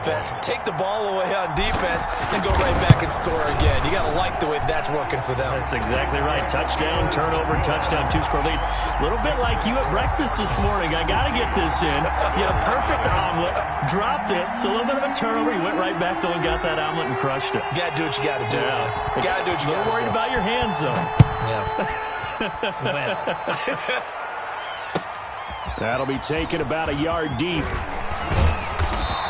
offense, take the ball away on defense, and go right back and score again. You got to like the way that's working for them. That's exactly right. Touchdown, turnover, touchdown, two-score lead. A little bit like you at breakfast this morning. I got to get this in. You had a perfect omelet, dropped it, so a little bit of a turnover. You went right back, though, and got that omelet and crushed it. You got to do what you got to do. Yeah. You got to do what you got to do. A little worried about your hands, though. Yeah. That'll be taken about a yard deep.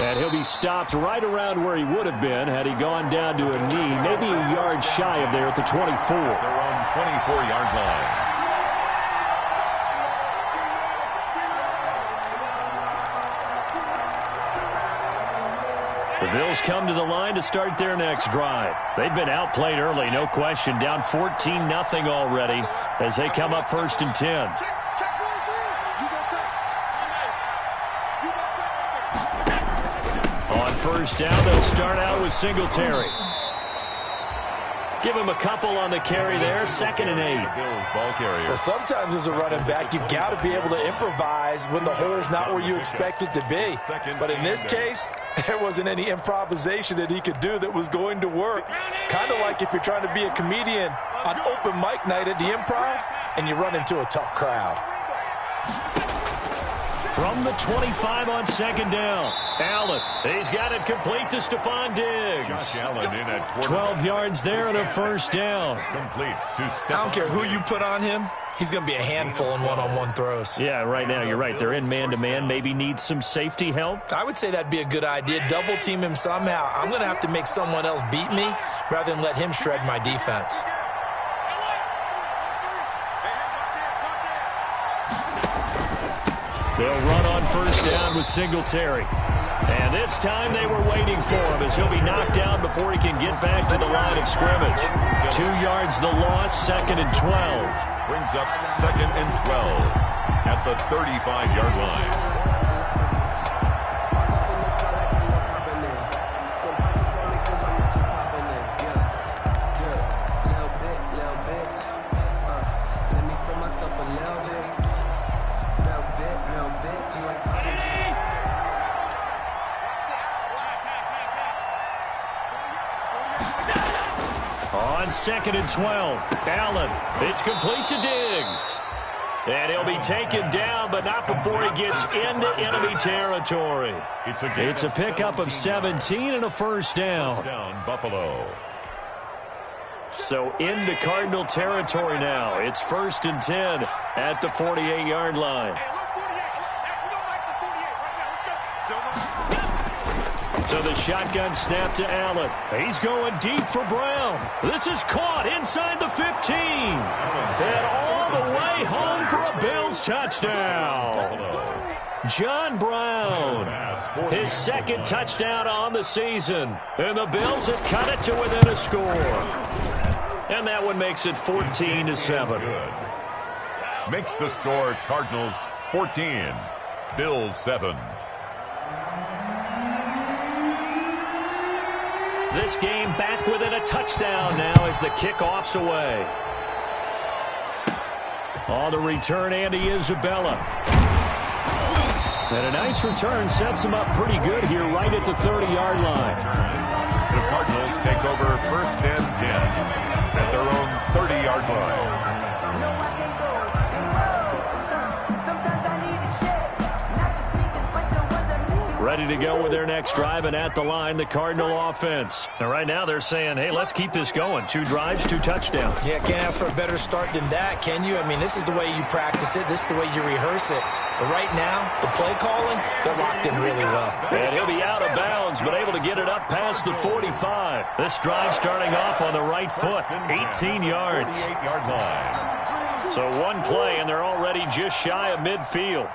And he'll be stopped right around where he would have been had he gone down to a knee, maybe a yard shy of there at the 24. They're on 24-yard line. The Bills come to the line to start their next drive. They've been outplayed early, no question, down 14-0 already as they come up 1st and 10. On first down, they'll start out with Singletary. Give him a couple on the carry there, 2nd and 8. Well, sometimes as a running back, you've got to be able to improvise when the hole's not where you expect it to be. But in this case, there wasn't any improvisation that he could do that was going to work. Kind of like if you're trying to be a comedian on open mic night at the Improv and you run into a tough crowd. From the 25 on 2nd down, Allen. He's got it complete to Stephon Diggs. Josh Allen in at 12 yards there and a 1st down. Complete to Stephon. I don't care who you put on him. He's going to be a handful in one-on-one throws. Yeah, right now you're right. They're in man-to-man. Maybe need some safety help. I would say that'd be a good idea. Double team him somehow. I'm going to have to make someone else beat me rather than let him shred my defense. They'll run on first down with Singletary. And this time they were waiting for him as he'll be knocked down before he can get back to the line of scrimmage. 2 yards the loss, 2nd and 12. Brings up 2nd and 12 at the 35-yard line. On 2nd and 12, Allen. It's complete to Diggs. And he'll be taken down, but not before he gets into enemy territory. It's a pickup of 17 and a 1st down. Buffalo. So into Cardinal territory now. It's 1st and 10 at the 48-yard line. So the shotgun snap to Allen. He's going deep for Brown. This is caught inside the 15. And all the way home for a Bills touchdown. John Brown, his 2nd touchdown on the season. And the Bills have cut it to within a score. And that one makes it 14-7. Makes the score Cardinals 14, Bills 7. This game back within a touchdown now as the kickoff's away. On the return, Andy Isabella. And a nice return sets him up pretty good here right at the 30-yard line. The Cardinals take over 1st and 10 at their own 30-yard line. Ready to go with their next drive, and at the line, the Cardinal offense. And right now they're saying, hey, let's keep this going. 2 drives, 2 touchdowns. Yeah, can't ask for a better start than that, can you? I mean, this is the way you practice it. This is the way you rehearse it. But right now, the play calling, they're locked in really well. And he'll be out of bounds, but able to get it up past the 45. This drive starting off on the right foot, 18 yards. 48-yard line. So one play, and they're already just shy of midfield.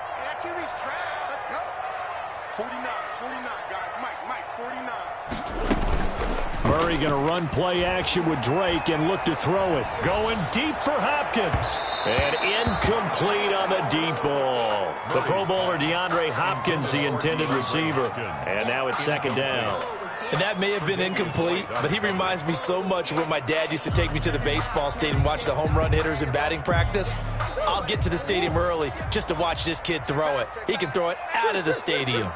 Murray going to run play action with Drake and look to throw it. Going deep for Hopkins. And incomplete on the deep ball. The Pro Bowler DeAndre Hopkins, the intended receiver. And now it's 2nd down. And that may have been incomplete, but he reminds me so much of when my dad used to take me to the baseball stadium and watch the home run hitters in batting practice. I'll get to the stadium early just to watch this kid throw it. He can throw it out of the stadium.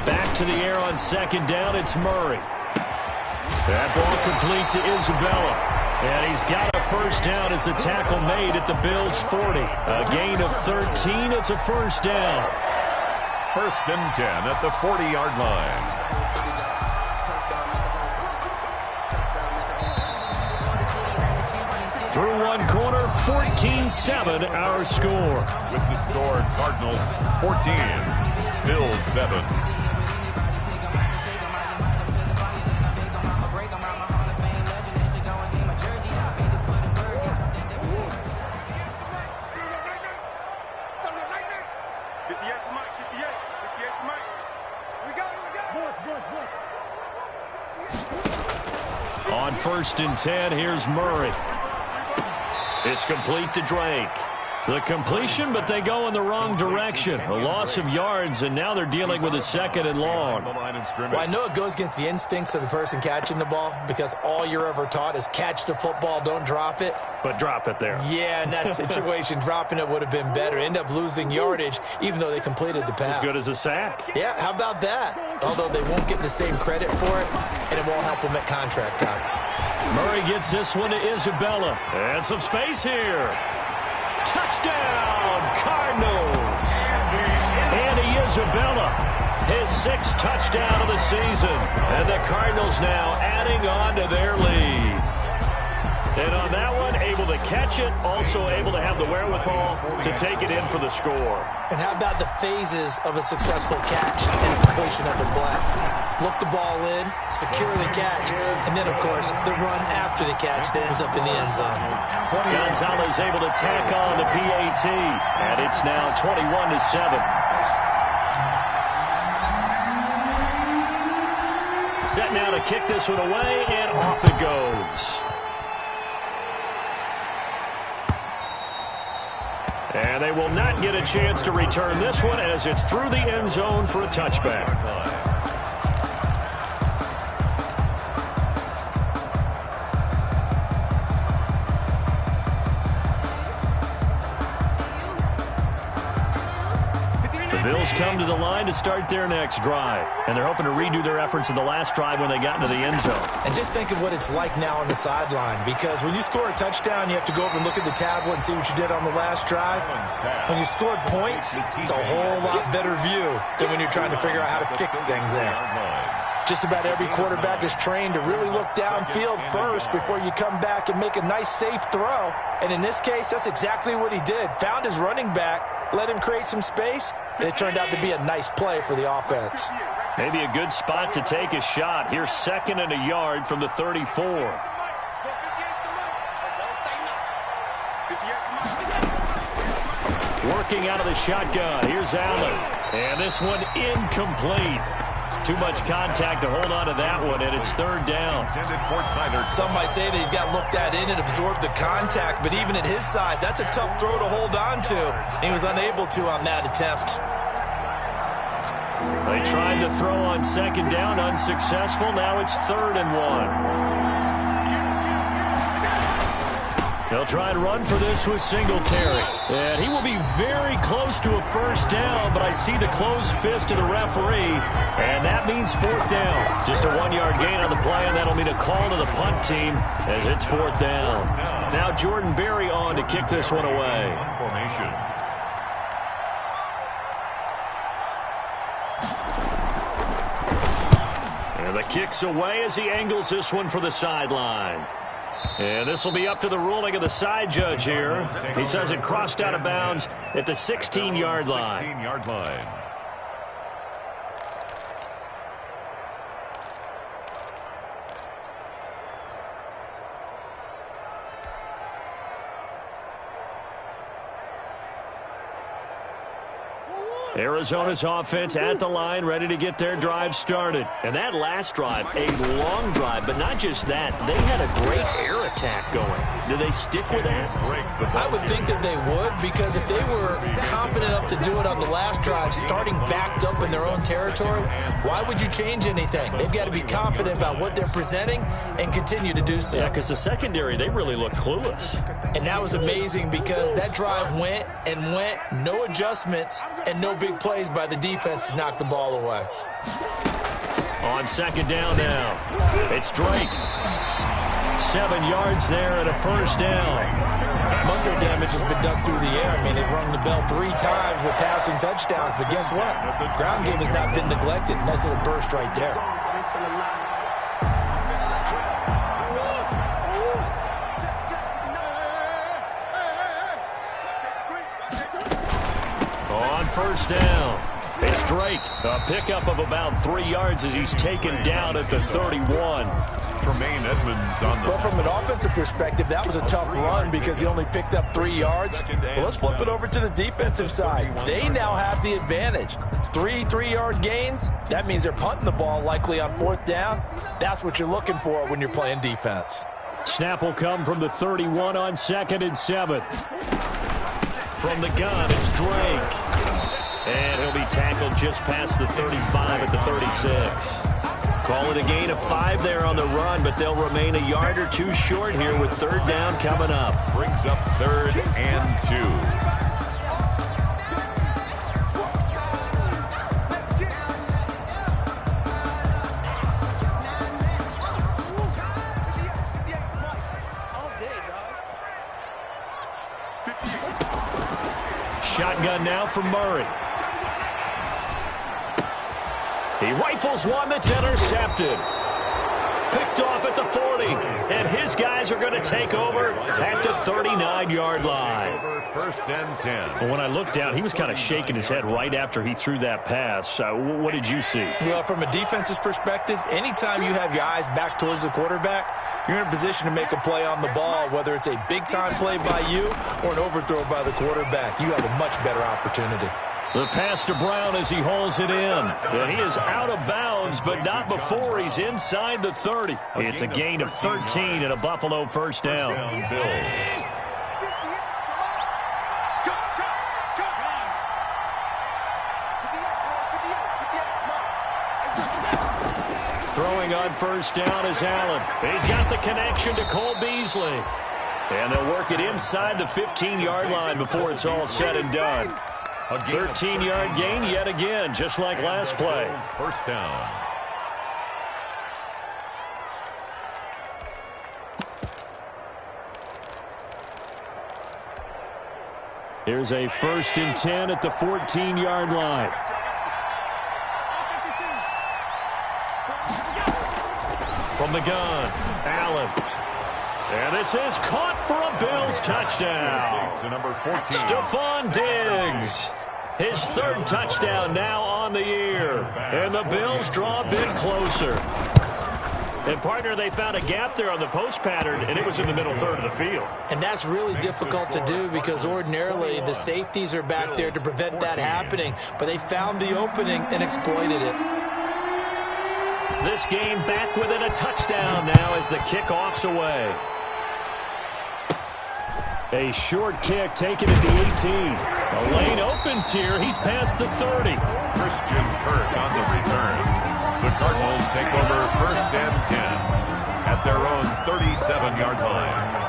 Back to the air on second down. It's Murray. That ball complete to Isabella. And he's got a first down as the tackle made at the Bills' 40. A gain of 13. It's a first down. First and 10 at the 40-yard line. Through one quarter, 14-7 our score. With the score, Cardinals 14, Bills 7. On first and 10, here's Murray. It's complete to Drake. The completion, but they go in the wrong direction. A loss of yards, and now they're dealing with a second and long. Well, I know it goes against the instincts of the person catching the ball because all you're ever taught is catch the football, don't drop it. But drop it there. Yeah, in that situation, dropping it would have been better. End up losing yardage, even though they completed the pass. As good as a sack. Yeah, how about that? Although they won't get the same credit for it, and it won't help them at contract time. Murray gets this one to Isabella. And some space here. Touchdown, Cardinals. Andy Isabella, his 6th touchdown of the season. And the Cardinals now adding on to their lead. And on that one, able to catch it, also able to have the wherewithal to take it in for the score. And how about the phases of a successful catch and completion of a play? Look the ball in, secure the catch, and then, of course, the run after the catch that ends up in the end zone. Gonzalez able to tack on the PAT, and it's now 21-7. Set now to kick this one away, and off it goes. And they will not get a chance to return this one as it's through the end zone for a touchback. Bills come to the line to start their next drive. And they're hoping to redo their efforts in the last drive when they got into the end zone. And just think of what it's like now on the sideline. Because when you score a touchdown, you have to go over and look at the tablet and see what you did on the last drive. When you scored points, it's a whole lot better view than when you're trying to figure out how to fix things there. Just about every quarterback is trained to really look downfield first before you come back and make a nice, safe throw. And in this case, that's exactly what he did. Found his running back, let him create some space, and it turned out to be a nice play for the offense. Maybe a good spot to take a shot. Here's 2nd and a yard from the 34. Working out of the shotgun. Here's Allen. And this one incomplete. Too much contact to hold on to that one, and it's 3rd down. Some might say that he's got looked at in and absorbed the contact, but even at his size, that's a tough throw to hold on to. He was unable to on that attempt. They tried to throw on 2nd down, unsuccessful. Now it's 3rd and 1. They'll try and run for this with Singletary. And he will be very close to a first down, but I see the closed fist of the referee, and that means 4th down. Just a 1-yard gain on the play, and that'll mean a call to the punt team as it's 4th down. Now Jordan Berry on to kick this one away. And the kick's away as he angles this one for the sideline. And this will be up to the ruling of the side judge here. He says it crossed out of bounds at the 16-yard line. Arizona's offense at the line, ready to get their drive started. And that last drive, a long drive, but not just that. They had a great air attack. attack going. Do they stick with that? I would think that they would, because if they were confident enough to do it on the last drive, starting backed up in their own territory, why would you change anything? They've got to be confident about what they're presenting and continue to do so. Yeah, because the secondary, they really look clueless. And that was amazing, because that drive went and went, no adjustments and no big plays by the defense to knock the ball away. On second down now, it's Drake. 7 yards there and a first down. Most of their damage has been done through the air. I mean, they've rung the bell 3 times with passing touchdowns, but guess what? Ground game has not been neglected. Nice little burst right there. On first down, it's Drake. A pickup of about 3 yards as he's taken down at the 31. Tremaine Edmonds on the... Well, from an offensive perspective, that was a tough run because he only picked up 3 yards. Well, let's flip it over to the defensive side. They now have the advantage. 3 3-yard gains, that means they're punting the ball likely on 4th down. That's what you're looking for when you're playing defense. Snap will come from the 31 on 2nd and 7. From the gun, it's Drake. And he'll be tackled just past the 35 at the 36. Call it a gain of 5 there on the run, but they'll remain a yard or 2 short here with 3rd down coming up. Brings up 3rd and 2. Shotgun now for Murray. He rifles one that's intercepted. Picked off at the 40. And his guys are going to take over at the 39-yard line. 1st and 10. Well, when I looked down, he was kind of shaking his head right after he threw that pass. What did you see? Well, from a defense's perspective, anytime you have your eyes back towards the quarterback, you're in a position to make a play on the ball, whether it's a big-time play by you or an overthrow by the quarterback. You have a much better opportunity. The pass to Brown as he hauls it in. And he is out of bounds, but not before he's inside the 30. It's a gain of 13 and a Buffalo first down. Throwing on first down is Allen. He's got the connection to Cole Beasley. And they'll work it inside the 15-yard line before it's all said and done. A 13-yard gain yet again, just like last play. First down. Here's a 1st and 10 at the 14-yard line. From the gun, Allen. And this is caught for a Bills touchdown. To number 14. Stephon Diggs. His 3rd touchdown now on the year. And the Bills draw a bit closer. And, partner, they found a gap there on the post pattern, and it was in the middle 3rd of the field. And that's really difficult to do because ordinarily the safeties are back there to prevent that happening. But they found the opening and exploited it. This game back within a touchdown now as the kickoff's away. A short kick taken at the 18. The lane opens here. He's past the 30. Christian Kirk on the return. The Cardinals take over 1st and 10 at their own 37-yard line.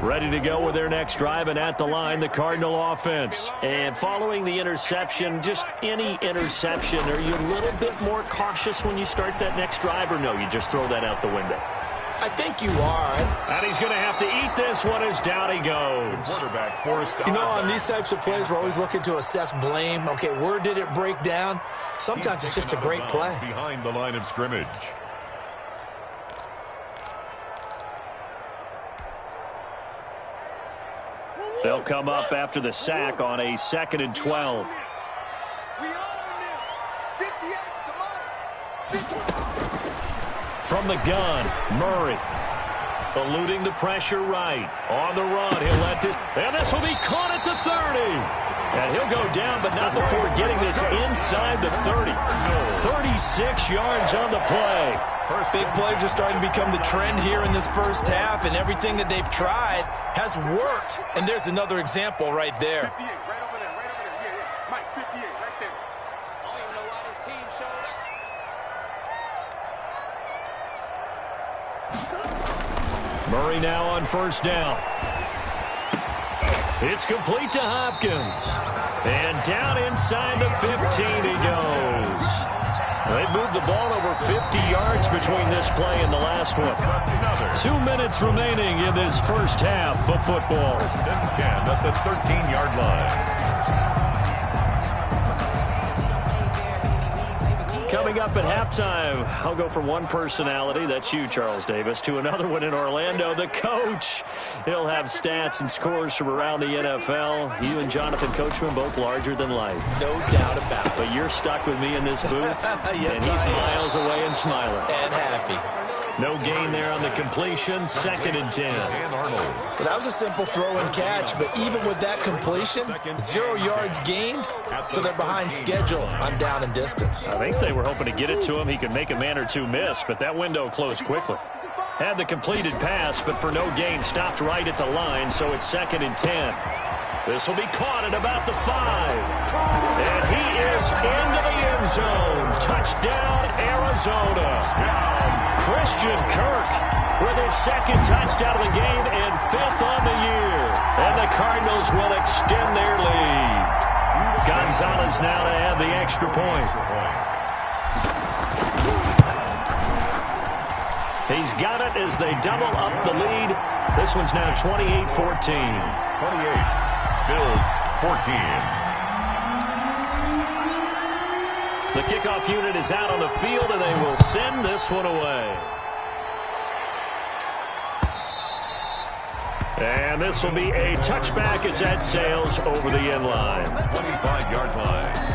Ready to go with their next drive, and at the line, the Cardinal offense. And following the interception, just any interception, are you a little bit more cautious when you start that next drive, or no, you just throw that out the window? I think you are. And he's going to have to eat this one as down he goes. Quarterback forced out. You know, on these types of plays, we're always looking to assess blame. Okay, where did it break down? Sometimes it's just a great play. Behind the line of scrimmage. They'll come up after the sack on a 2nd and 12. From the gun, Murray. Eluding the pressure right. On the run, he'll let it. And this will be caught at the 30. And he'll go down, but not before getting this inside the 30. 36 yards on the play. Big plays are starting to become the trend here in this first half, and everything that they've tried has worked. And there's another example right there. 58, right over there, right over there. Yeah. Mike, 58, right there. I don't even know why this team showed up. Murray now on first down. It's complete to Hopkins. And down inside the 15 he goes. They moved the ball over 50 yards between this play and the last one. 2 minutes remaining in this first half of football. 1st and 10 at the 13-yard line. Coming up at halftime, I'll go from one personality, that's you, Charles Davis, to another one in Orlando, the coach. He'll have stats and scores from around the NFL. You and Jonathan Coachman, both larger than life. No doubt about it. But you're stuck with me in this booth, Yes, and he's miles away and smiling. And happy. No gain there on the completion, 2nd and 10. And Arnold. Well, that was a simple throw and catch, but even with that completion, 0 yards gained, so they're behind schedule on down and distance. I think they were hoping to get it to him. He could make a man or two miss, but that window closed quickly. Had the completed pass, but for no gain, stopped right at the line, so it's 2nd and 10. This will be caught at about the 5. And he is into the end zone. Touchdown, Arizona. Christian Kirk with his 2nd touchdown of the game and 5th on the year. And the Cardinals will extend their lead. Gonzalez now to add the extra point. He's got it as they double up the lead. This one's now 28-14. 28. Bills 14. The kickoff unit is out on the field, and they will send this one away. And this will be a touchback as that sails over the end line. 25-yard line.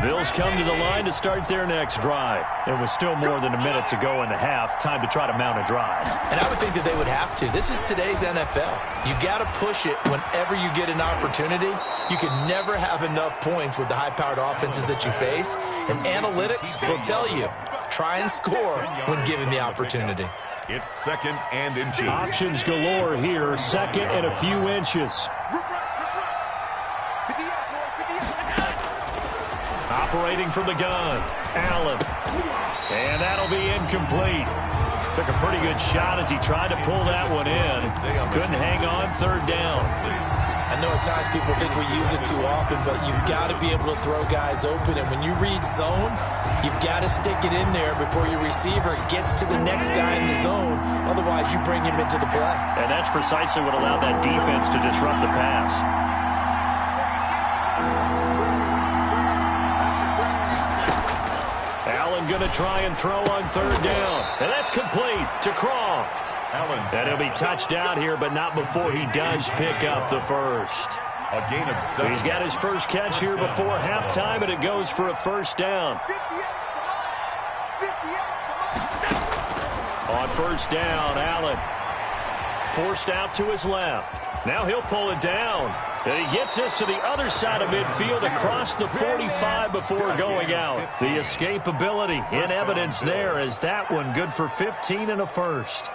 Bills come to the line to start their next drive. There was still more than a minute to go in the half. Time to try to mount a drive. And I would think that they would have to. This is today's NFL. You got to push it whenever you get an opportunity. You can never have enough points with the high-powered offenses that you face. And analytics will tell you, try and score when given the opportunity. It's 2nd and inches. Options galore here. 2nd and a few inches. Operating from the gun, Allen. And that'll be incomplete. Took a pretty good shot as he tried to pull that one in. Couldn't hang on, 3rd down. I know at times people think we use it too often, but you've got to be able to throw guys open. And when you read zone, you've got to stick it in there before your receiver gets to the next guy in the zone. Otherwise, you bring him into the play. And that's precisely what allowed that defense to disrupt the pass. Going to try and throw on 3rd down. And that's complete to Croft. And he'll be touched out here, but not before he does pick up the first. A gain of 7. He's got his first catch here before halftime, and it goes for a 1st down. On 1st down, Allen forced out to his left. Now he'll pull it down. And he gets this to the other side of midfield across the 45 before going out. The escapability in evidence there as that one good for 15 and a 1st.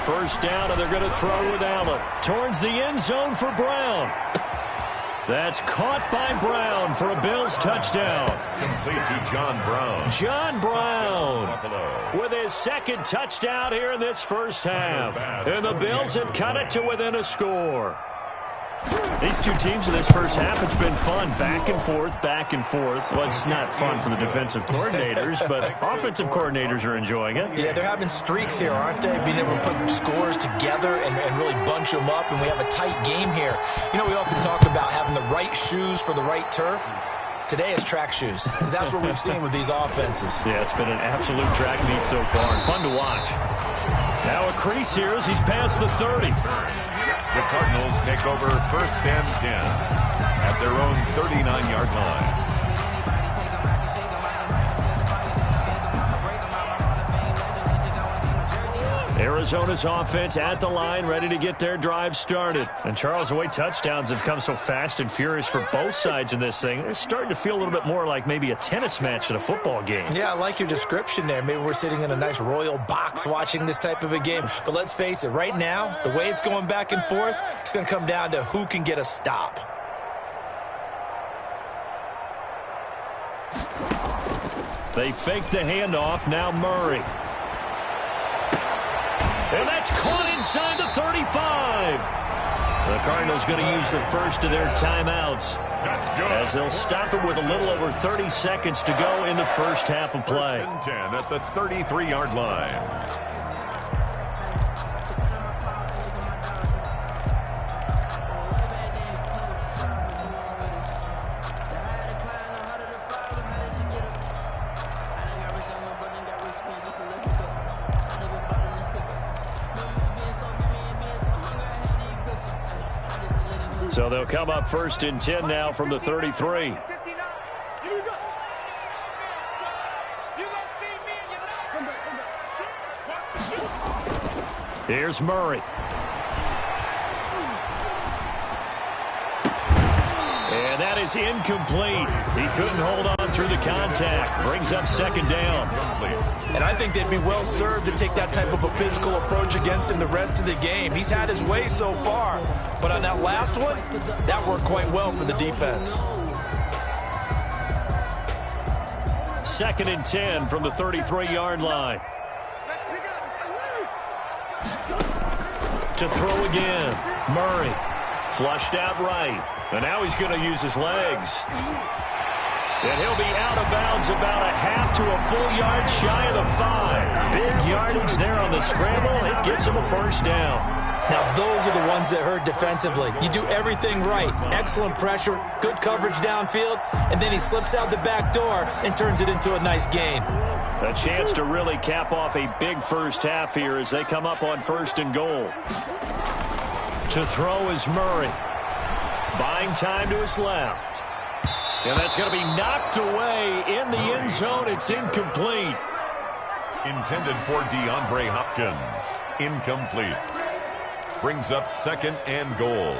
First down, and they're going to throw with Allen. Towards the end zone for Brown. That's caught by Brown for a Bills touchdown. Complete to John Brown. John Brown with his 2nd touchdown here in this first half. And the Bills have cut it to within a score. These two teams in this first half, it's been fun. Back and forth, back and forth. Well, it's not fun for the defensive coordinators, but offensive coordinators are enjoying it. Yeah, they're having streaks here, aren't they? Being able to put scores together and really bunch them up, and we have a tight game here. You know, we often talk about having the right shoes for the right turf. Today it's track shoes, because that's what we've seen with these offenses. Yeah, it's been an absolute track meet so far, and fun to watch. Now a crease here as he's past the 30. The Cardinals take over 1st and 10 at their own 39-yard line. Arizona's offense at the line, ready to get their drive started. And Charles, the way touchdowns have come so fast and furious for both sides in this thing, it's starting to feel a little bit more like maybe a tennis match than a football game. Yeah, I like your description there. Maybe we're sitting in a nice royal box watching this type of a game. But let's face it, right now, the way it's going back and forth, it's going to come down to who can get a stop. They fake the handoff. Now Murray. And that's caught inside the 35. The Cardinals going to use the first of their timeouts as they'll stop it with a little over 30 seconds to go in the first half of play. 1st and 10 at the 33-yard line. So they'll come up 1st and 10 now from the 33. Here's Murray. And that is incomplete. He couldn't hold on through the contact. Brings up 2nd down. And I think they'd be well served to take that type of a physical approach against him the rest of the game. He's had his way so far, but on that last one, that worked quite well for the defense. 2nd and 10 from the 33-yard line. To throw again. Murray flushed out right. And now he's going to use his legs. And he'll be out of bounds about a half to a full yard shy of the 5. Big yardage there on the scramble. It gets him a 1st down. Now, those are the ones that hurt defensively. You do everything right. Excellent pressure, good coverage downfield, and then he slips out the back door and turns it into a nice gain. A chance to really cap off a big first half here as they come up on 1st and goal. To throw is Murray. Buying time to his left. And that's going to be knocked away in the end zone. It's incomplete. Intended for DeAndre Hopkins. Incomplete. Brings up 2nd and goal.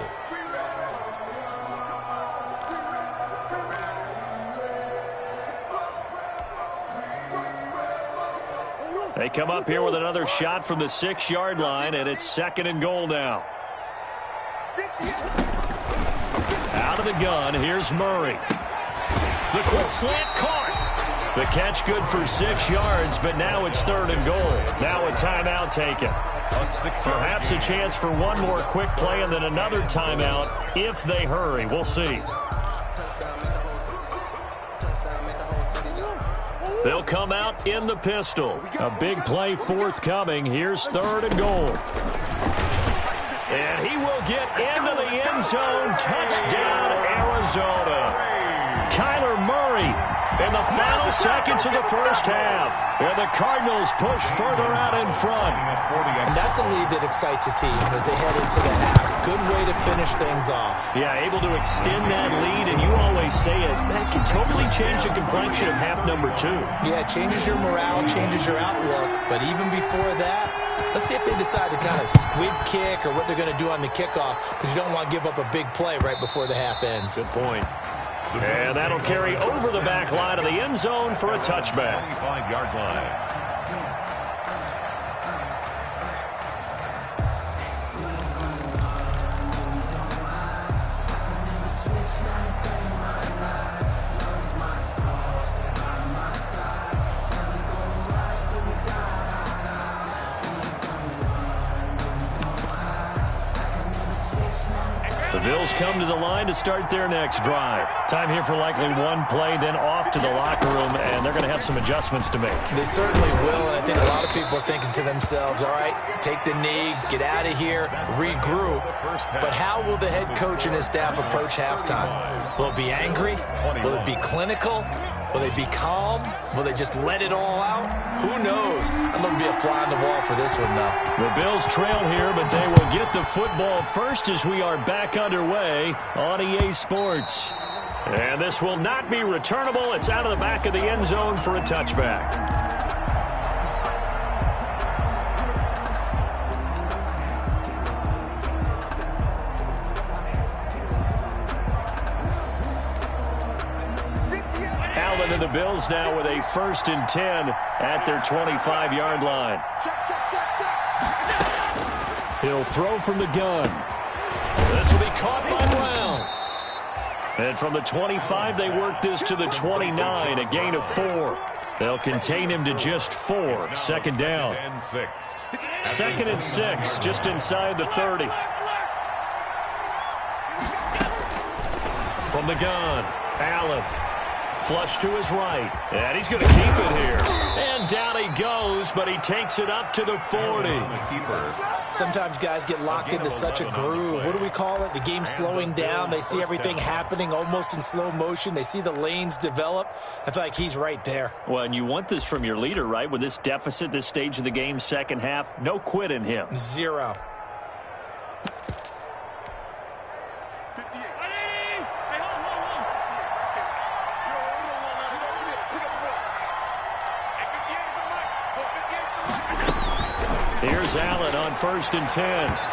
They come up here with another shot from the 6-yard line, and it's 2nd and goal now. Out of the gun, here's Murray. The quick slant caught. The catch good for 6 yards, but now it's 3rd and goal. Now a timeout taken. Perhaps a chance for one more quick play and then another timeout if they hurry. We'll see. They'll come out in the pistol. A big play forthcoming. Here's 3rd and goal. And he will get into the end zone. Touchdown, Arizona. Kyler Murray in the final seconds of the first half. And the Cardinals push further out in front. And that's a lead that excites a team as they head into the half. Good way to finish things off. Yeah, able to extend that lead, and you always say it, that can totally change the complexion of half number 2. Yeah, it changes your morale, changes your outlook. But even before that, let's see if they decide to kind of squid kick or what they're going to do on the kickoff, because you don't want to give up a big play right before the half ends. Good point. And that'll carry over the back line of the end zone for a touchback. 25-yard line. Bills come to the line to start their next drive. Time here for likely one play, then off to the locker room, and they're going to have some adjustments to make. They certainly will, and I think a lot of people are thinking to themselves, all right, take the knee, get out of here, regroup. But how will the head coach and his staff approach halftime? Will it be angry? Will it be clinical? Will they be calm? Will they just let it all out? Who knows? I'd love to be a fly on the wall for this one, though. The Bills trail here, but they will get the football first as we are back underway on EA Sports. And this will not be returnable. It's out of the back of the end zone for a touchback. To the Bills now with a 1st and 10 at their 25-yard line. He'll throw from the gun. This will be caught by Brown. And from the 25, they work this to the 29, a gain of 4. They'll contain him to just 4. 2nd down. 2nd and 6, just inside the 30. From the gun, Allen. Flush to his right, and he's going to keep it here. And down he goes, but he takes it up to the 40. Sometimes guys get locked into such a groove. What do we call it? The game's slowing down. They see everything happening almost in slow motion. They see the lanes develop. I feel like he's right there. Well, and you want this from your leader, right? With this deficit, this stage of the game, second half, no quit in him. 0. Here's Allen on 1st and 10.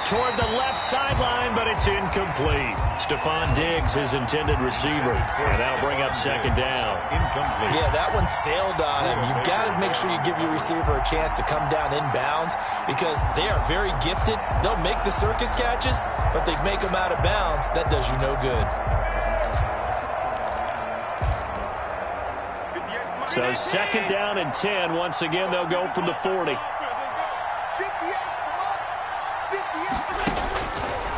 Toward the left sideline, but it's incomplete. Stephon Diggs, his intended receiver. And that'll bring up 2nd down. Incomplete. Yeah, that one sailed on him. You've got to make sure you give your receiver a chance to come down inbounds because they are very gifted. They'll make the circus catches, but they make them out of bounds. That does you no good. So 2nd down and 10. Once again, they'll go from the 40.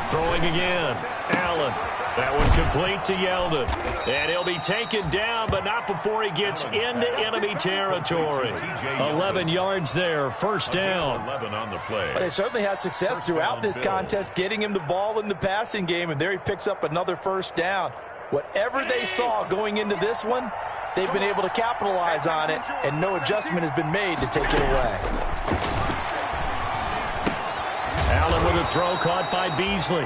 Throwing again, Allen. That one complete to Yeldon. And he'll be taken down, but not before he gets into enemy territory. 11 yards there, 1st down. 11 on the play. But they certainly had success throughout this contest, getting him the ball in the passing game, and there he picks up another 1st down. Whatever they saw going into this one, they've been able to capitalize on it, and no adjustment has been made to take it away. Allen with a throw caught by Beasley.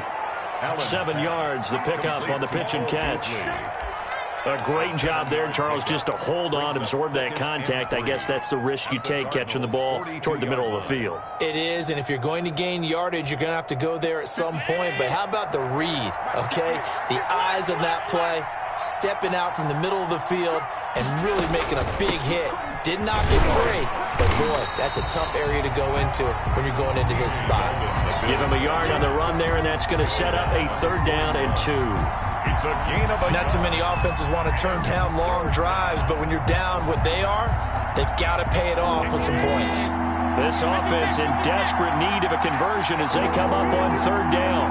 7 yards, the pickup on the pitch and catch. A great job there, Charles, just to hold on, absorb that contact. I guess that's the risk you take catching the ball toward the middle of the field. It is, and if you're going to gain yardage, you're going to have to go there at some point. But how about the read, okay? The eyes of that play, stepping out from the middle of the field and really making a big hit. Did not get free, but boy, that's a tough area to go into when you're going into his spot. Give him a yard on the run there, and that's going to set up a 3rd down and 2. It's a gain of a Not too many offenses want to turn down long drives, but when you're down what they are, they've got to pay it off with some points. This offense in desperate need of a conversion as they come up on 3rd down.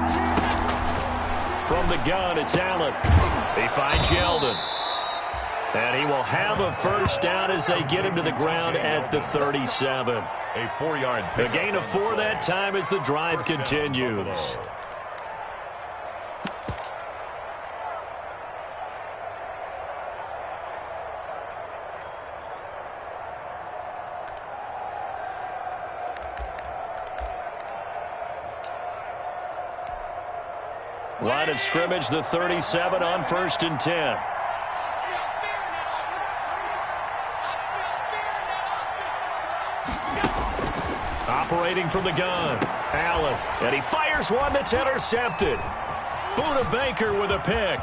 From the gun, it's Allen. He finds Yeldon. And he will have a 1st down as they get him to the ground at the 37. A 4-yard A gain of 4 that time as the drive continues. Line of scrimmage, the 37 on 1st and 10. Operating from the gun, Allen, and he fires one that's intercepted. Buda Baker with a pick.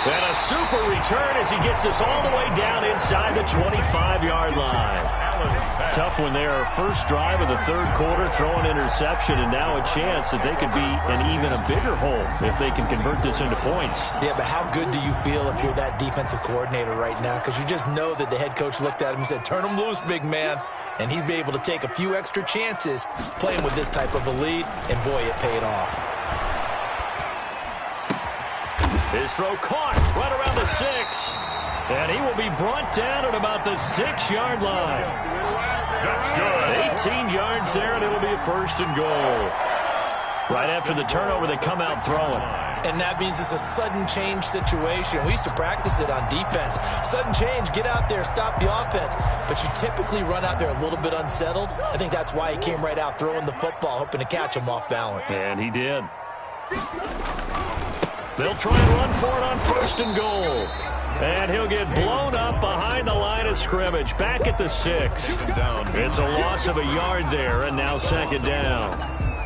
And a super return as he gets us all the way down inside the 25-yard line. Tough one there. First drive of the 3rd quarter, throwing interception, and now a chance that they could be in even a bigger hole if they can convert this into points. Yeah, but how good do you feel if you're that defensive coordinator right now? Because you just know that the head coach looked at him and said, turn him loose, big man. And he'd be able to take a few extra chances playing with this type of a lead, and boy, it paid off. His throw caught right around the 6. And he will be brought down at about the 6-yard line. That's good. 18 yards there, and it'll be a 1st and goal. Right after the turnover, they come out throwing. And that means it's a sudden change situation. We used to practice it on defense. Sudden change, get out there, stop the offense. But you typically run out there a little bit unsettled. I think that's why he came right out throwing the football, hoping to catch him off balance. And he did. They'll try and run for it on 1st and goal. And he'll get blown up behind the line of scrimmage, back at the 6. It's a loss of a yard there, and now 2nd down.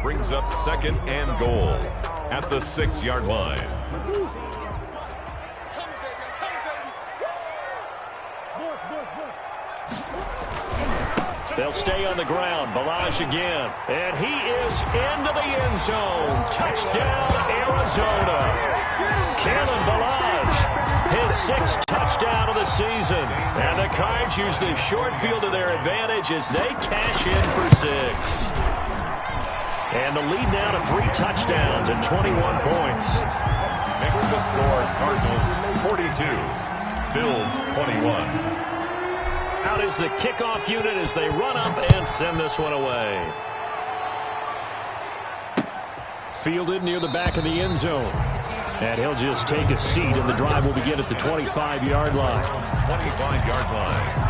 Brings up 2nd and goal at the 6-yard line. They'll stay on the ground. Balaj again. And he is into the end zone. Touchdown, Arizona. Kalen Balaj, his 6th touchdown of the season. And the Cards use the short field to their advantage as they cash in for 6. And the lead now to 3 touchdowns and 21 points. Makes the score Cardinals 42, Bills 21. Out is the kickoff unit as they run up and send this one away. Fielded near the back of the end zone. And he'll just take a seat, and the drive will begin at the 25-yard line. 25-yard line.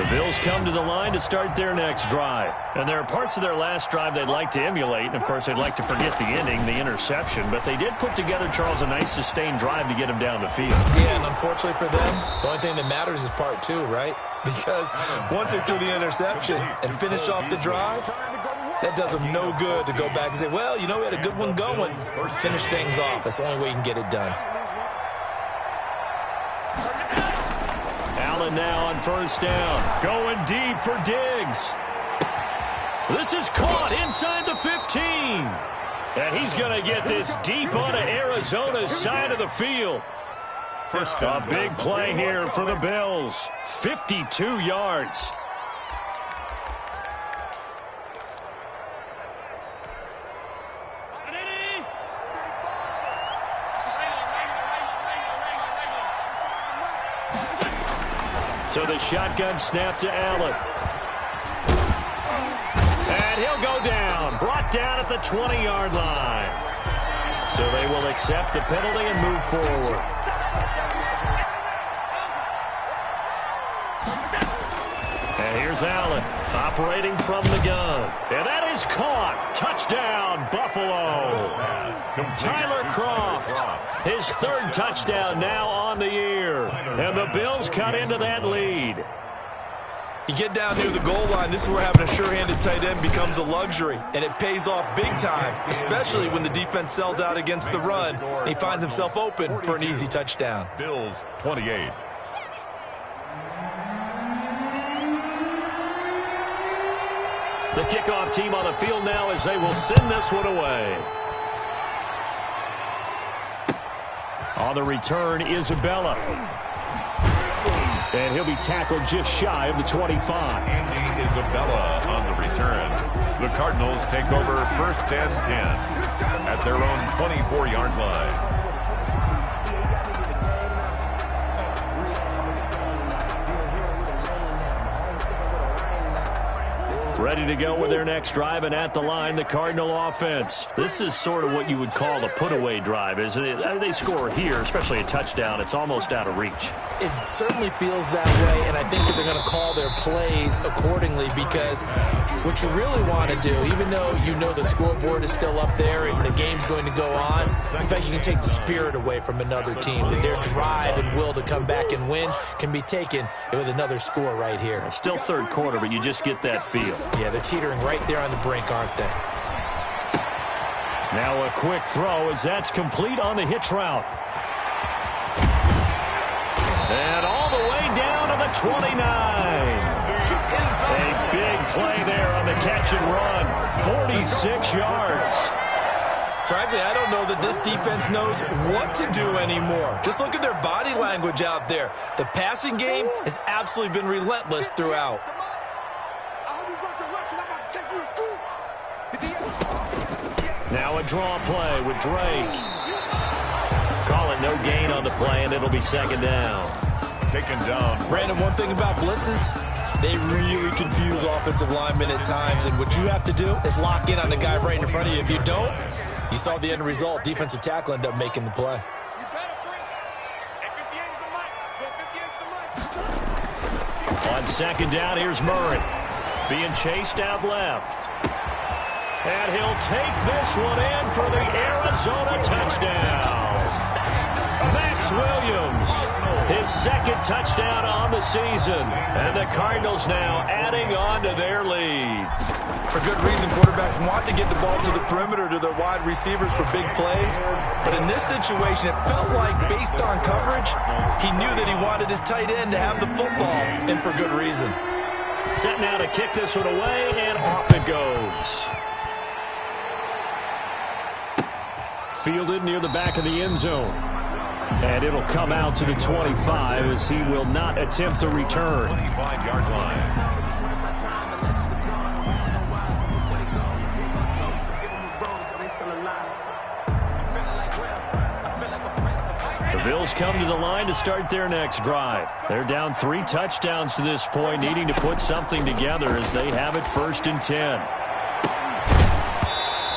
Bills come to the line to start their next drive. And there are parts of their last drive they'd like to emulate. And, of course, they'd like to forget the ending, the interception. But they did put together, Charles, a nice sustained drive to get him down the field. Yeah, and unfortunately for them, the only thing that matters is part 2, right? Because once they threw the interception and finished off the drive, that does them no good to go back and say, well, you know, we had a good one going. Finish things off. That's the only way you can get it done. Allen now on 1st down. Going deep for Diggs. This is caught inside the 15. And he's going to get this deep onto Arizona's side of the field. A big play here for the Bills. 52 yards. So the shotgun snap to Allen. And he'll go down. Brought down at the 20-yard line. So they will accept the penalty and move forward. And here's Allen operating from the gun. And that is caught. Touchdown, Buffalo. Tyler Kroft, his 3rd touchdown now on the year. And the Bills cut into that lead. You get down near the goal line, this is where having a sure-handed tight end becomes a luxury, and it pays off big time, especially when the defense sells out against the run, and he finds himself open for an easy touchdown. Bills 28. The kickoff team on the field now as they will send this one away. On the return, Isabella. And he'll be tackled just shy of the 25. Andy Isabella on the return. The Cardinals take over 1st and 10 at their own 24-yard line. Ready to go with their next drive, and at the line, the Cardinal offense. This is sort of what you would call a put-away drive, isn't it? I mean, they score here, especially a touchdown. It's almost out of reach. It certainly feels that way, and I think that they're going to call their plays accordingly because what you really want to do, even though you know the scoreboard is still up there and the game's going to go on, in fact, you can take the spirit away from another team, that their drive and will to come back and win can be taken with another score right here. It's still 3rd quarter, but you just get that feel. Yeah, they're teetering right there on the brink, aren't they? Now a quick throw as that's complete on the hitch route. And all the way down to the 29. A big play there on the catch and run. 46 yards. Frankly, I don't know that this defense knows what to do anymore. Just look at their body language out there. The passing game has absolutely been relentless throughout. Now a draw play with Drake. Call it no gain on the play, and it'll be second down. Taken down. Brandon, one thing about blitzes, they really confuse offensive linemen at times, and what you have to do is lock in on the guy right in front of you. If you don't, you saw the end result. Defensive tackle ended up making the play. On second down, here's Murray. Being chased out left. And he'll take this one in for the Arizona touchdown. Max Williams, his second touchdown on the season. And the Cardinals now adding on to their lead. For good reason, quarterbacks want to get the ball to the perimeter to their wide receivers for big plays. But in this situation, it felt like, based on coverage, he knew that he wanted his tight end to have the football, and for good reason. Set now to kick this one away, and off it goes. Fielded near the back of the end zone. And it'll come out to the 25 as he will not attempt to return. 25-yard line. The Bills come to the line to start their next drive. They're down 3 touchdowns to this point, needing to put something together as they have it 1st and 10.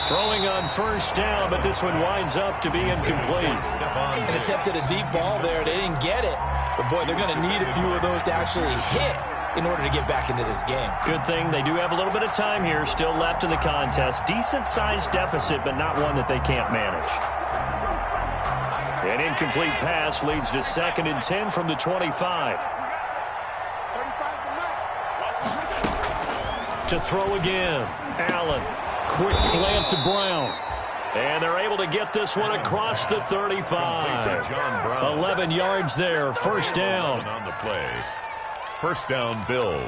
Throwing on first down, but this one winds up to be incomplete. An attempt at a deep ball there. They didn't get it. But, boy, they're going to need a few of those to actually hit in order to get back into this game. Good thing they do have a little bit of time here still left in the contest. Decent-sized deficit, but not one that they can't manage. An incomplete pass leads to 2nd and 10 from the 25. To throw again. Allen. Quick slant to Brown. And they're able to get this one across the 35. 11 yards there. First down. On the play. First down, Bills.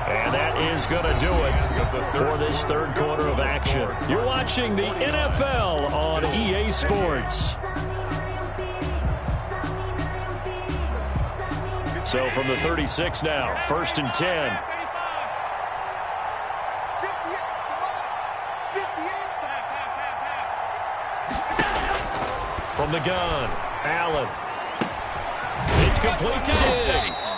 And that is going to do it for this third quarter of action. You're watching the NFL on EA Sports. So from the 36 now, 1st and 10. From the gun, Allen. It's complete to Diggs.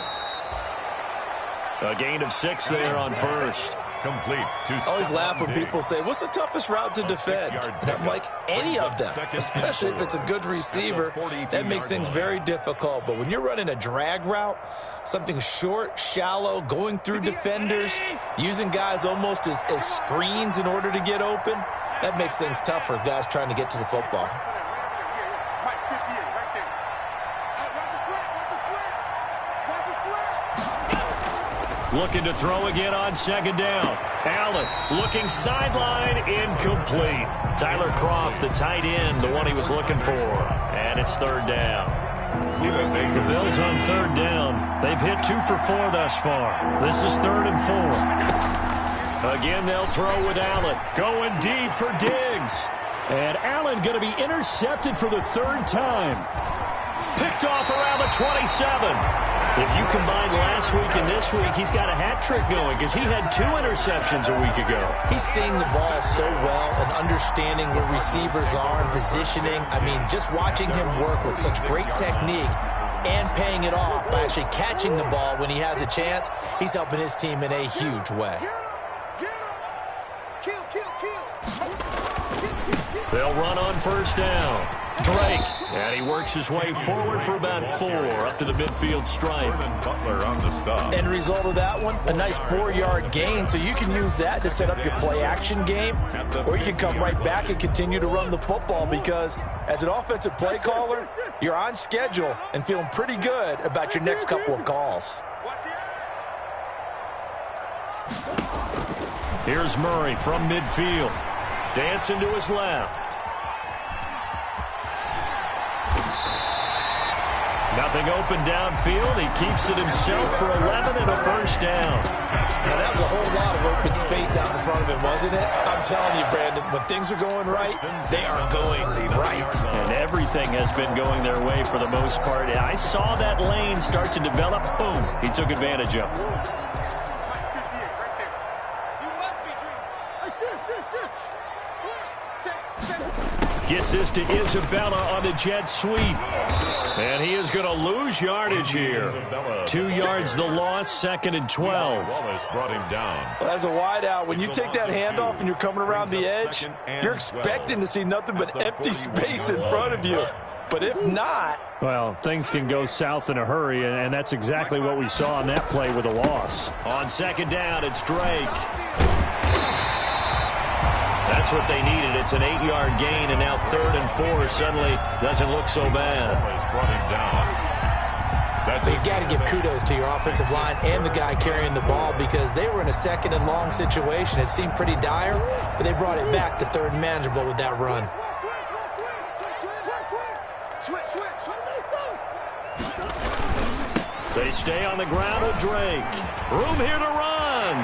A gain of 6 there on first. Complete. I always laugh when people say, what's the toughest route to defend? And I'm like, any of them, especially if it's a good receiver. That makes things very difficult. But when you're running a drag route, something short, shallow, going through defenders, using guys almost as screens in order to get open, that makes things tough for guys trying to get to the football. Looking to throw again on second down. Allen looking sideline, incomplete. Tyler Kroft, the tight end, the one he was looking for. And it's 3rd down. The Bills on 3rd down. They've hit 2 for 4 thus far. This is 3rd and 4. Again, they'll throw with Allen. Going deep for Diggs. And Allen going to be intercepted for the 3rd time. Picked off around the 27. If you combine last week and this week, he's got a hat trick going because he had 2 interceptions a week ago. He's seeing the ball so well and understanding where receivers are and positioning. I mean, just watching him work with such great technique and paying it off by actually catching the ball when he has a chance, he's helping his team in a huge way. They'll run on first down. Drake, and he works his way forward for about 4 up to the midfield stripe. Butler on the stop. End result of that one, a nice 4-yard gain, so you can use that to set up your play-action game, or you can come right back and continue to run the football because as an offensive play caller, you're on schedule and feeling pretty good about your next couple of calls. Here's Murray from midfield. Dancing to his left. Now Nothing open downfield. He keeps it himself for 11 and a first down. Now, that was a whole lot of open space out in front of him, wasn't it? I'm telling you, Brandon, when things are going right, they are going right. And everything has been going their way for the most part. I saw that lane start to develop. Boom. He took advantage of it. Gets this to Isabella on the jet sweep. And he is going to lose yardage here. 2 yards the loss, 2nd and 12. Wallace brought him down. Well, as a wideout, when you take that handoff and you're coming around the edge, you're expecting to see nothing but empty space in front of you. But if not... Well, things can go south in a hurry, and that's exactly what we saw on that play with a loss. On 2nd down, it's Drake. That's what they needed. It's an 8-yard gain, and now 3rd and 4 suddenly doesn't look so bad. But you got to give kudos to your offensive line and the guy carrying the ball because they were in a 2nd and long situation. It seemed pretty dire, but they brought it back to 3rd and manageable with that run. They stay on the ground with Drake. Room here to run.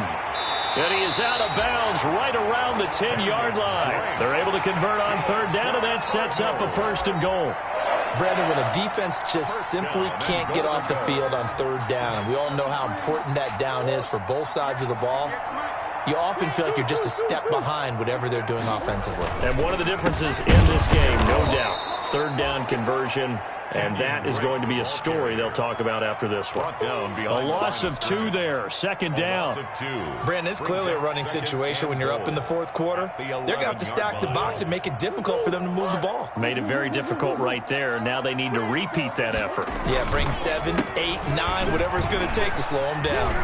And he is out of bounds right around the 10-yard line. They're able to convert on 3rd down, and that sets up a 1st and goal. Brandon, when a defense just simply can't get off the field on 3rd down, and we all know how important that down is for both sides of the ball, you often feel like you're just a step behind whatever they're doing offensively. And one of the differences in this game, no doubt, 3rd down conversion. And that is going to be a story they'll talk about after this one. A loss of 2 there, 2nd down. Brandon, it's clearly a running situation when you're up in the 4th quarter. They're going to have to stack the box and make it difficult for them to move the ball. Made it very difficult right there. Now they need to repeat that effort. Yeah, bring 7, 8, 9, whatever it's going to take to slow them down.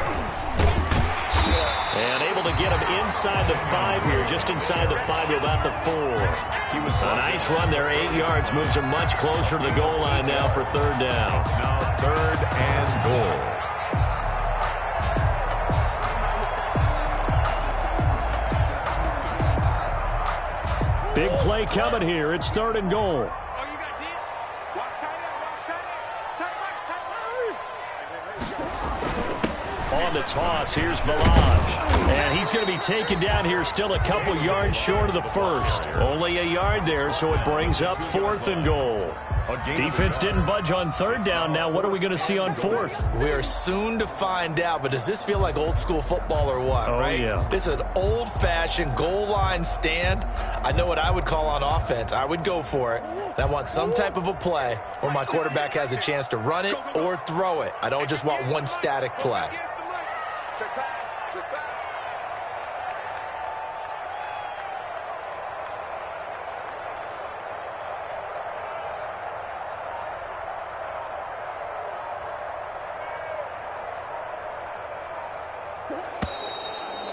And able to get him inside the 5 here, just inside the 5 to about the 4. A nice run there, 8 yards, moves him much closer to the goal line now for 3rd down. Now 3rd and goal. Big play coming here. It's 3rd and goal. On the toss, here's Balaj. And he's going to be taken down here, still a couple yards short of the 1st. Only a yard there, so it brings up 4th and goal. Defense didn't budge on 3rd down. Now what are we going to see on 4th? We are soon to find out, but does this feel like old school football or what, right? Yeah. This is an old-fashioned goal line stand. I know what I would call on offense. I would go for it. And I want some type of a play where my quarterback has a chance to run it or throw it. I don't just want one static play.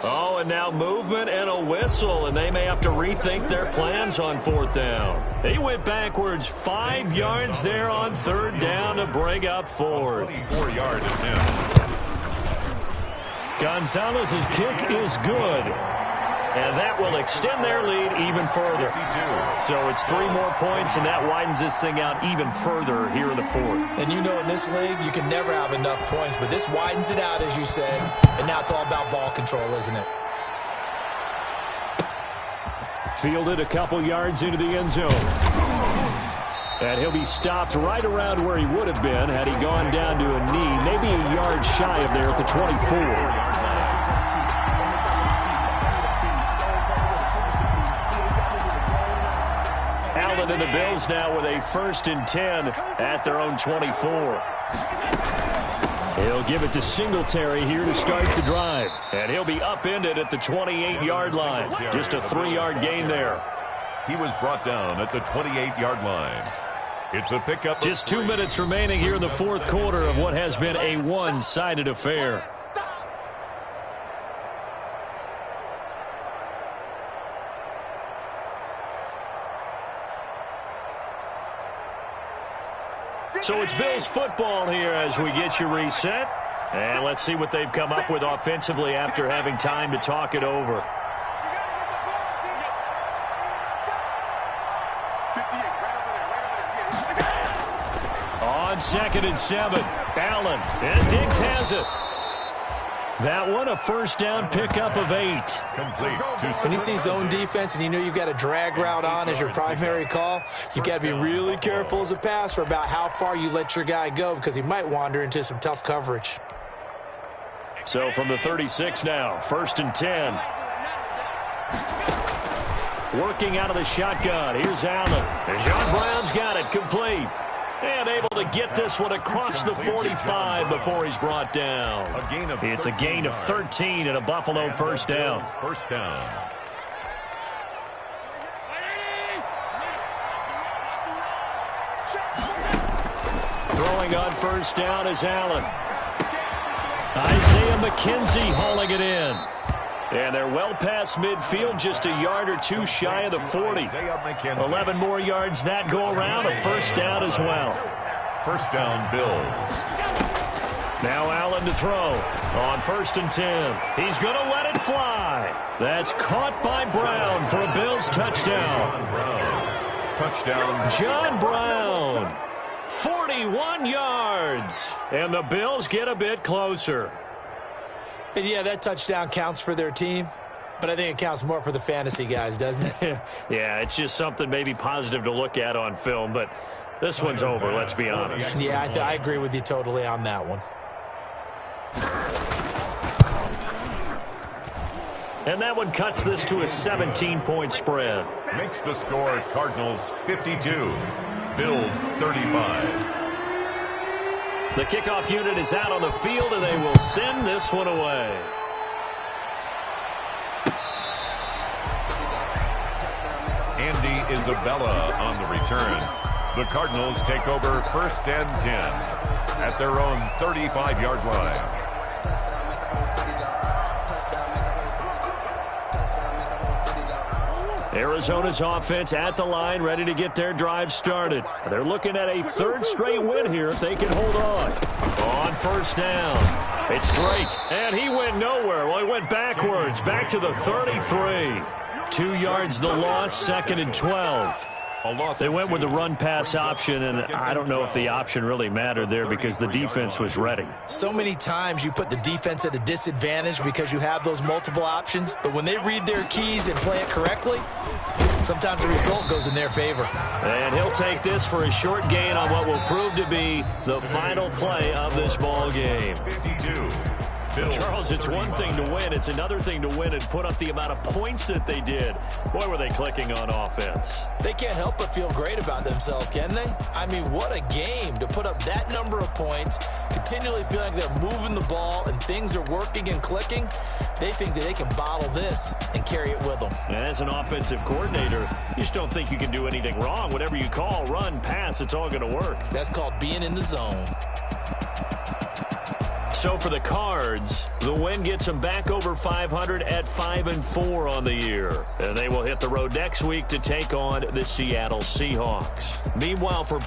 Oh, and now movement and a whistle, and they may have to rethink their plans on 4th down. He went backwards 5 yards there on 3rd down to bring up 4th. 24-yard attempt. Gonzalez's kick is good, and that will extend their lead even further. So it's 3 more points, and that widens this thing out even further here in the 4th. And you know in this league, you can never have enough points, but this widens it out, as you said, and now it's all about ball control, isn't it? Fielded a couple yards into the end zone. And he'll be stopped right around where he would have been had he gone down to a knee, maybe a yard shy of there at the 24. Allen and the Bills now with a 1st and 10 at their own 24. He'll give it to Singletary here to start the drive. And he'll be upended at the 28-yard line. Just a 3-yard gain there. He was brought down at the 28-yard line. It's a pickup. Just 2 minutes remaining here in the 4th quarter of what has been a one-sided affair. So it's Bills football here as we get you reset. And let's see what they've come up with offensively after having time to talk it over. On On 2nd and 7, Allen, and Diggs has it. That one, a first down pickup of 8. Complete. When you see zone defense and you know you've got a drag route on as your primary call, you've got to be really careful as a passer about how far you let your guy go because he might wander into some tough coverage. So from the 36 now, 1st and 10. Working out of the shotgun. Here's Allen. And John Brown's got it complete. And able to get this one across the 45 before he's brought down. It's a gain of 13 and a Buffalo first down. First down. Throwing on first down is Allen. Isaiah McKenzie hauling it in. And they're well past midfield, just a yard or two shy of the 40. 11 more yards that go around, a first down as well. First down, Bills. Now Allen to throw on 1st and 10. He's going to let it fly. That's caught by Brown for a Bills touchdown. Touchdown. John Brown, 41 yards. And the Bills get a bit closer. And yeah, that touchdown counts for their team, but I think it counts more for the fantasy guys, doesn't it? Yeah, it's just something maybe positive to look at on film, but this one's over, let's be honest. Yeah, I agree with you totally on that one. And that one cuts this to a 17-point spread. Makes the score Cardinals 52, Bills 35. The kickoff unit is out on the field, and they will send this one away. Andy Isabella on the return. The Cardinals take over 1st and 10 at their own 35-yard line. Arizona's offense at the line, ready to get their drive started. They're looking at a 3rd straight win here if they can hold on. On first down, it's Drake, and he went nowhere. Well, he went backwards, back to the 33. 2 yards the loss, 2nd and 12. They went with the run-pass option, and I don't know if the option really mattered there because the defense was ready. So many times you put the defense at a disadvantage because you have those multiple options, but when they read their keys and play it correctly, sometimes the result goes in their favor. And he'll take this for a short gain on what will prove to be the final play of this ball game. 52. Charles, it's one thing to win. It's another thing to win and put up the amount of points that they did. Boy, were they clicking on offense. They can't help but feel great about themselves, can they? I mean, what a game to put up that number of points, continually feel like they're moving the ball and things are working and clicking. They think that they can bottle this and carry it with them. And as an offensive coordinator, you just don't think you can do anything wrong. Whatever you call, run, pass, it's all going to work. That's called being in the zone. So for the Cards, the win gets them back over 500 at 5-4 on the year. And they will hit the road next week to take on the Seattle Seahawks. Meanwhile, for